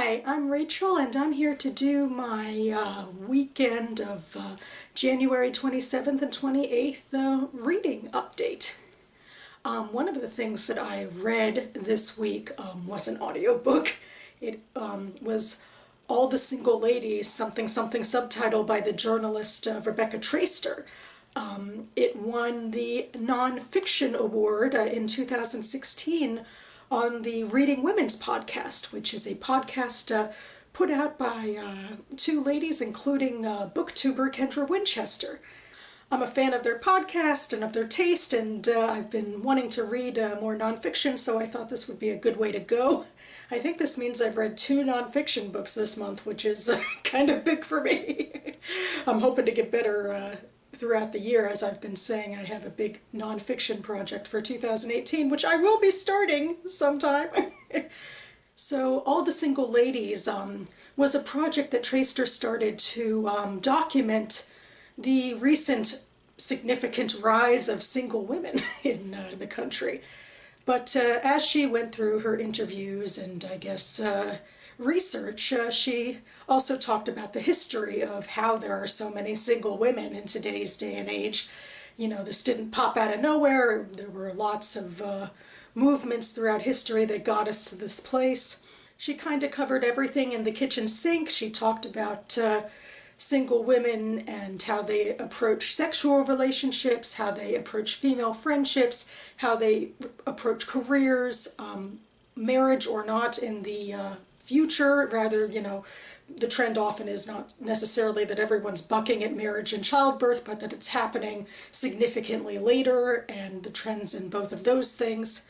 Hi, I'm Rachel and I'm here to do my weekend of January 27th and 28th reading update. One of the things that I read this week was an audiobook. It was All the Single Ladies, something subtitle by the journalist Rebecca Traister. It won the Nonfiction Award in 2016 on the Reading Women's podcast, which is a podcast put out by two ladies, including booktuber Kendra Winchester. I'm a fan of their podcast and of their taste, and I've been wanting to read more nonfiction, so I thought this would be a good way to go. I think this means I've read 2 nonfiction books this month, which is kind of big for me. I'm hoping to get better throughout the year. As I've been saying, I have a big nonfiction project for 2018, which I will be starting sometime. So All the Single Ladies was a project that Traister started to document the recent significant rise of single women in the country. But as she went through her interviews and I guess research, she also talked about the history of how there are so many single women in today's day and age. You know, this didn't pop out of nowhere. There were lots of movements throughout history that got us to this place. She kind of covered everything in the kitchen sink. She talked about single women and how they approach sexual relationships, how they approach female friendships, how they approach careers, marriage or not in the future. Rather, you know, the trend often is not necessarily that everyone's bucking at marriage and childbirth, but that it's happening significantly later, and the trends in both of those things.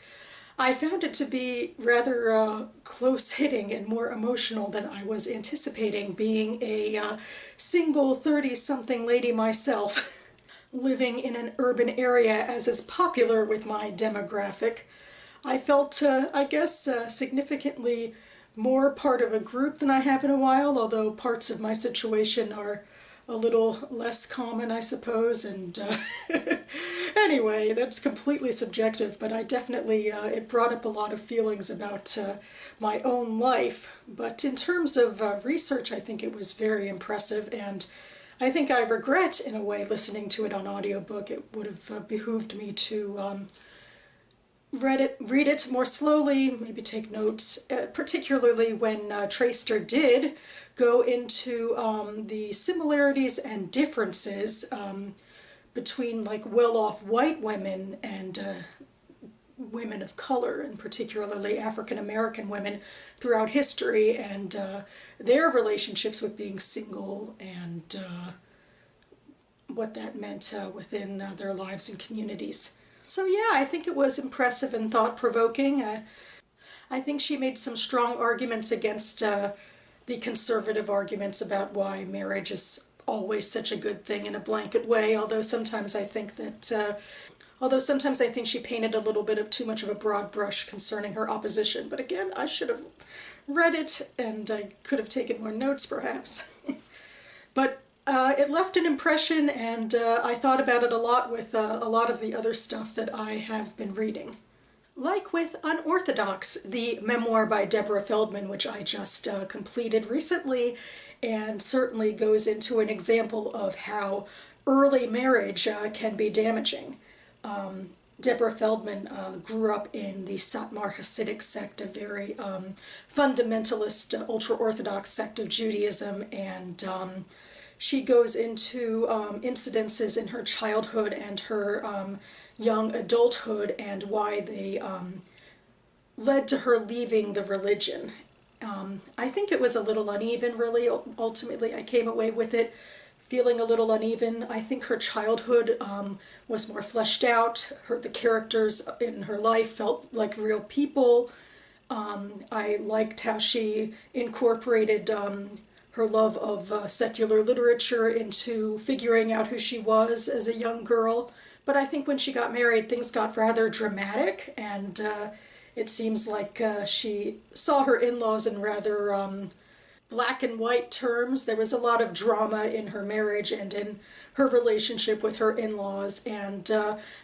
I found it to be rather close-hitting and more emotional than I was anticipating, being a single 30-something lady myself, living in an urban area as is popular with my demographic. I felt, I guess, significantly more part of a group than I have in a while, although parts of my situation are a little less common, I suppose, and anyway, that's completely subjective, but I definitely, it brought up a lot of feelings about my own life. But in terms of research, I think it was very impressive, and I think I regret, in a way, listening to it on audiobook. It would have behooved me to read it more slowly, maybe take notes, particularly when Traister did go into the similarities and differences between like well-off white women and women of color, and particularly African-American women throughout history, and their relationships with being single and what that meant within their lives and communities. So yeah, I think it was impressive and thought-provoking. I think she made some strong arguments against the conservative arguments about why marriage is always such a good thing in a blanket way, although sometimes I think she painted a little bit of too much of a broad brush concerning her opposition. But again, I should have read it, and I could have taken more notes perhaps. But it left an impression, and I thought about it a lot with a lot of the other stuff that I have been reading. Like with Unorthodox, the memoir by Deborah Feldman, which I just completed recently, and certainly goes into an example of how early marriage can be damaging. Deborah Feldman grew up in the Satmar Hasidic sect, a very fundamentalist, ultra-Orthodox sect of Judaism, and she goes into incidences in her childhood and her young adulthood and why they led to her leaving the religion. I think it was a little uneven, really. Ultimately, I came away with it feeling a little uneven. I think her childhood was more fleshed out. The characters in her life felt like real people. I liked how she incorporated her love of secular literature into figuring out who she was as a young girl. But I think when she got married, things got rather dramatic, and it seems like she saw her in-laws in rather black and white terms. There was a lot of drama in her marriage and in her relationship with her in-laws, and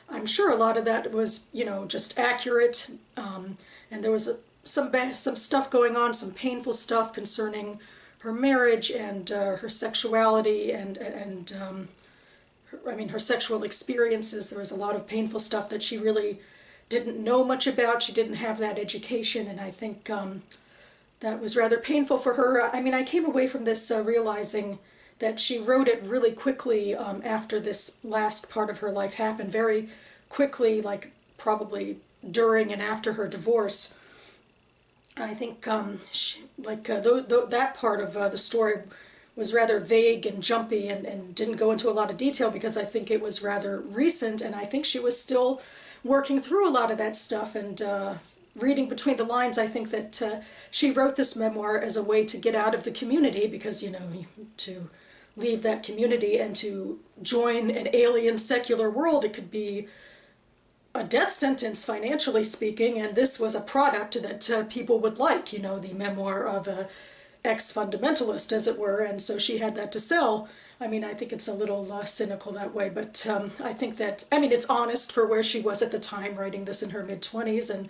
I'm sure a lot of that was, you know, just accurate, and there was some stuff going on, some painful stuff concerning her marriage and her sexuality and her sexual experiences. There was a lot of painful stuff that she really didn't know much about. She didn't have that education, and I think that was rather painful for her. I mean, I came away from this realizing that she wrote it really quickly after this last part of her life happened, very quickly, like probably during and after her divorce. I think that part of the story was rather vague and jumpy and didn't go into a lot of detail because I think it was rather recent, and I think she was still working through a lot of that stuff. And reading between the lines, I think that she wrote this memoir as a way to get out of the community, because, you know, to leave that community and to join an alien secular world, it could be a death sentence, financially speaking, and this was a product that people would like, you know, the memoir of a ex-fundamentalist, as it were, and so she had that to sell. I mean, I think it's a little cynical that way, but I think that, I mean, it's honest for where she was at the time, writing this in her mid-20s, and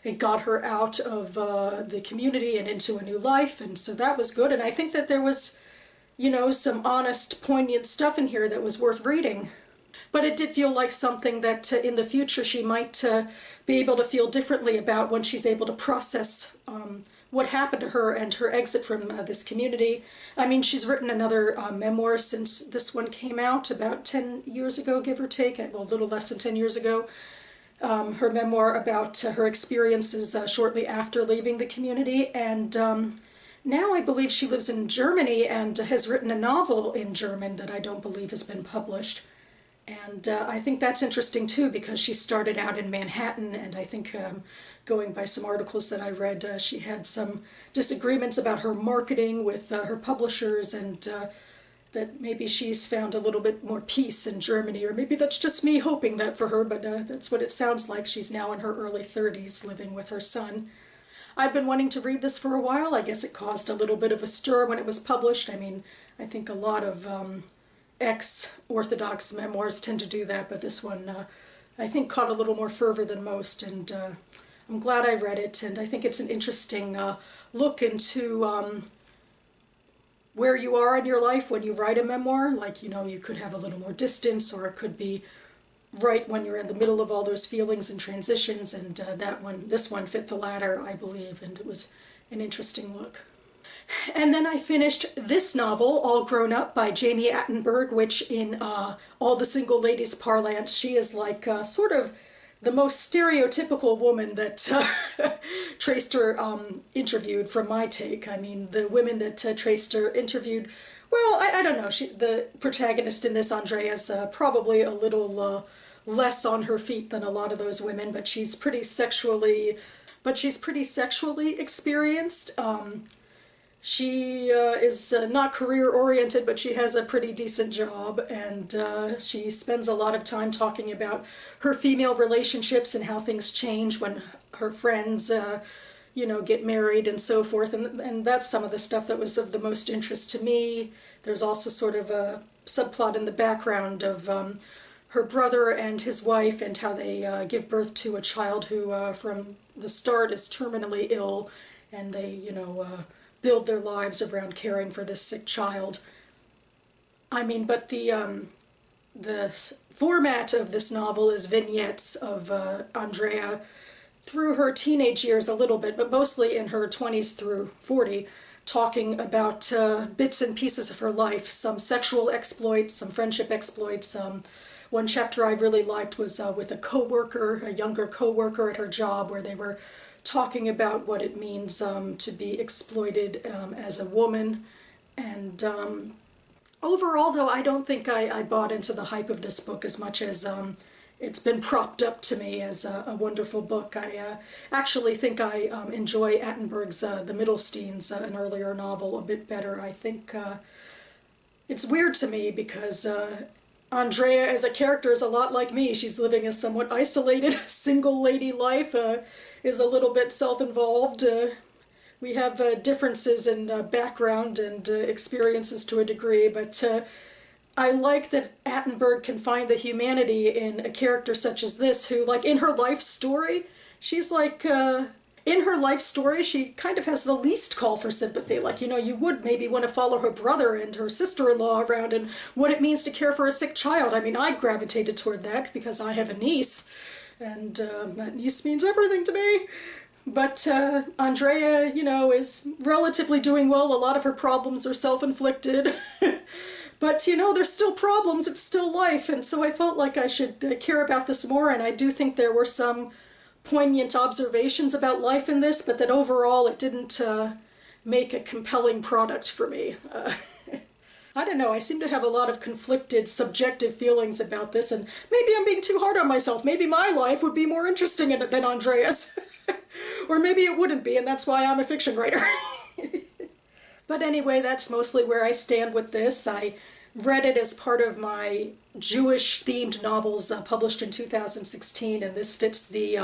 it got her out of the community and into a new life, and so that was good. And I think that there was, you know, some honest, poignant stuff in here that was worth reading. But it did feel like something that in the future she might be able to feel differently about when she's able to process what happened to her and her exit from this community. I mean, she's written another memoir since this one came out about 10 years ago, give or take, well, a little less than 10 years ago. Her memoir about her experiences shortly after leaving the community, and now I believe she lives in Germany and has written a novel in German that I don't believe has been published. And I think that's interesting too, because she started out in Manhattan, and I think going by some articles that I read, she had some disagreements about her marketing with her publishers, and that maybe she's found a little bit more peace in Germany, or maybe that's just me hoping that for her, but that's what it sounds like. She's now in her early 30s living with her son. I've been wanting to read this for a while. I guess it caused a little bit of a stir when it was published. I mean, I think a lot of ex-Orthodox memoirs tend to do that, but this one I think caught a little more fervor than most, and I'm glad I read it, and I think it's an interesting look into where you are in your life when you write a memoir. Like, you know, you could have a little more distance, or it could be right when you're in the middle of all those feelings and transitions, and this one fit the latter, I believe, and it was an interesting look. And then I finished this novel, All Grown Up, by Jami Attenberg, which in all the single ladies parlance, she is like sort of the most stereotypical woman that Traister interviewed, from my take. I mean, the women that Traister interviewed, well, I don't know. The protagonist in this, Andrea's probably a little less on her feet than a lot of those women, but she's pretty sexually experienced. She is not career-oriented, but she has a pretty decent job, and she spends a lot of time talking about her female relationships and how things change when her friends, you know, get married and so forth, and that's some of the stuff that was of the most interest to me. There's also sort of a subplot in the background of her brother and his wife, and how they give birth to a child who, from the start, is terminally ill, and they, you know, build their lives around caring for this sick child. I mean, but the format of this novel is vignettes of Andrea through her teenage years a little bit, but mostly in her 20s through 40, talking about bits and pieces of her life, some sexual exploits, some friendship exploits. One chapter I really liked was with a younger co-worker at her job, where they were talking about what it means to be exploited as a woman. And overall, though, I don't think I bought into the hype of this book as much as it's been propped up to me as a wonderful book. I actually think I enjoy Attenberg's The Middlesteins, an earlier novel, a bit better. I think it's weird to me because Andrea as a character is a lot like me. She's living a somewhat isolated single lady life, is a little bit self-involved. We have differences in background and experiences to a degree, but I like that Attenberg can find the humanity in a character such as this, who, like, in her life story, she's like in her life story, she kind of has the least call for sympathy. Like, you know, you would maybe want to follow her brother and her sister-in-law around and what it means to care for a sick child. I mean, I gravitated toward that because I have a niece, and that niece means everything to me. But Andrea, you know, is relatively doing well. A lot of her problems are self-inflicted. But, you know, there's still problems. It's still life. And so I felt like I should care about this more. And I do think there were some poignant observations about life in this, but that overall it didn't make a compelling product for me. I don't know, I seem to have a lot of conflicted subjective feelings about this, and maybe I'm being too hard on myself. Maybe my life would be more interesting in it than Andrea's. Or maybe it wouldn't be, and that's why I'm a fiction writer. But anyway, that's mostly where I stand with this. I read it as part of my Jewish-themed novels published in 2016, and this fits the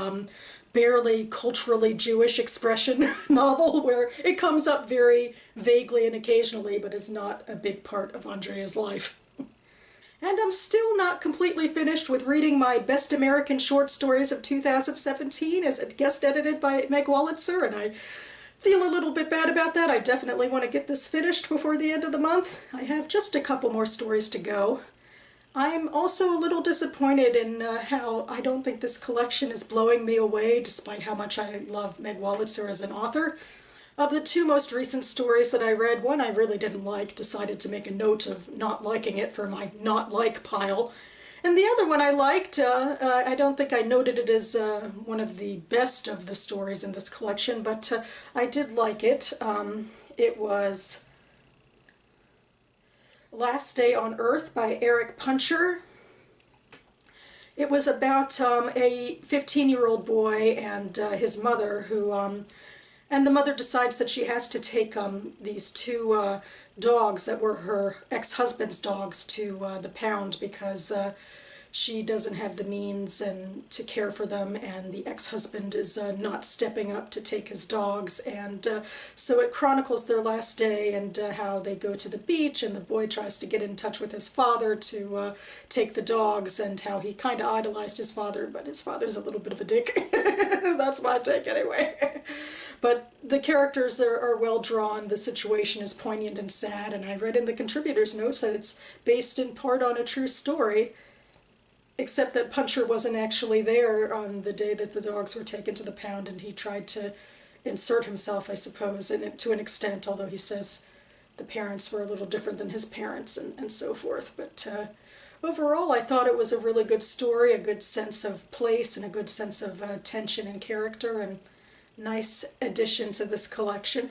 barely culturally Jewish expression novel, where it comes up very vaguely and occasionally, but is not a big part of Andrea's life. And I'm still not completely finished with reading my Best American Short Stories of 2017 as guest edited by Meg Wolitzer, and I feel a little bit bad about that. I definitely want to get this finished before the end of the month. I have just a couple more stories to go. I'm also a little disappointed in how I don't think this collection is blowing me away, despite how much I love Meg Wolitzer as an author. Of the two most recent stories that I read, one I really didn't like, decided to make a note of not liking it for my not like pile. And the other one I liked, I don't think I noted it as one of the best of the stories in this collection, but I did like it. It was Last Day on Earth by Eric Puncher. It was about a 15-year-old boy and his mother who, and the mother decides that she has to take these two dogs that were her ex-husband's dogs to the pound because she doesn't have the means and to care for them, and the ex-husband is not stepping up to take his dogs, and so it chronicles their last day and how they go to the beach, and the boy tries to get in touch with his father to take the dogs, and how he kind of idolized his father, but his father's a little bit of a dick. That's my take anyway. But the characters are well drawn, the situation is poignant and sad, and I read in the contributors' notes that it's based in part on a true story, except that Puncher wasn't actually there on the day that the dogs were taken to the pound, and he tried to insert himself, I suppose, in it to an extent, although he says the parents were a little different than his parents and so forth. But overall, I thought it was a really good story, a good sense of place, and a good sense of tension and character, and nice addition to this collection.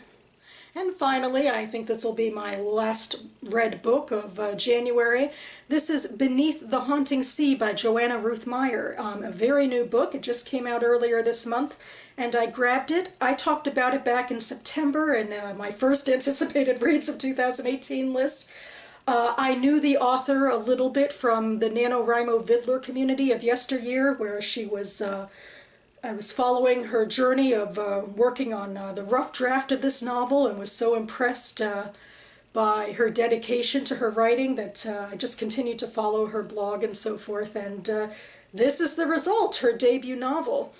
And finally, I think this will be my last read book of January. This is Beneath the Haunting Sea by Joanna Ruth Meyer. A very new book. It just came out earlier this month, and I grabbed it. I talked about it back in September in my first anticipated reads of 2018 list. I knew the author a little bit from the NaNoWriMo Vidler community of yesteryear, where she was I was following her journey of working on the rough draft of this novel, and was so impressed by her dedication to her writing that I just continued to follow her blog and so forth, and this is the result, her debut novel.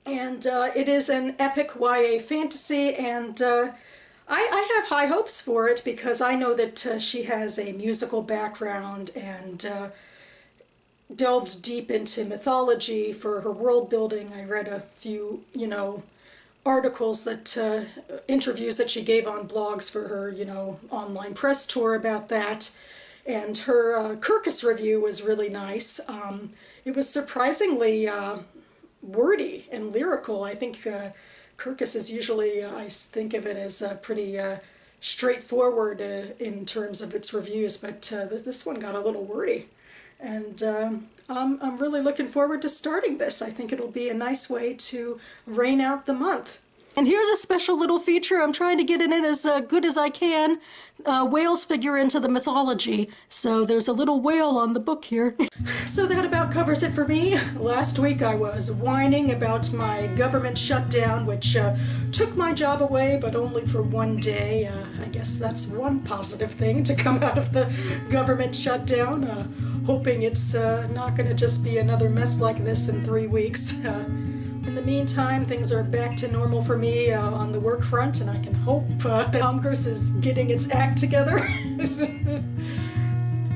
And it is an epic YA fantasy, and I have high hopes for it because I know that she has a musical background and delved deep into mythology for her world building. I read a few, articles that, interviews that she gave on blogs for her, online press tour about that. And her Kirkus review was really nice. It was surprisingly wordy and lyrical. I think Kirkus is usually, I think of it as pretty straightforward in terms of its reviews, but this one got a little wordy. And I'm really looking forward to starting this. I think it'll be a nice way to rain out the month. And here's a special little feature. I'm trying to get it in as good as I can. Whales figure into the mythology, so there's a little whale on the book here. So that about covers it for me. Last week I was whining about my government shutdown, which took my job away, but only for one day. I guess that's one positive thing to come out of the government shutdown. Hoping it's not going to just be another mess like this in 3 weeks. In the meantime, things are back to normal for me on the work front, and I can hope that Congress is getting its act together.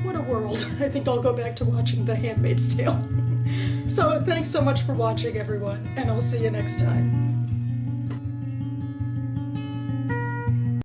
What a world. I think I'll go back to watching The Handmaid's Tale. So thanks so much for watching, everyone, and I'll see you next time.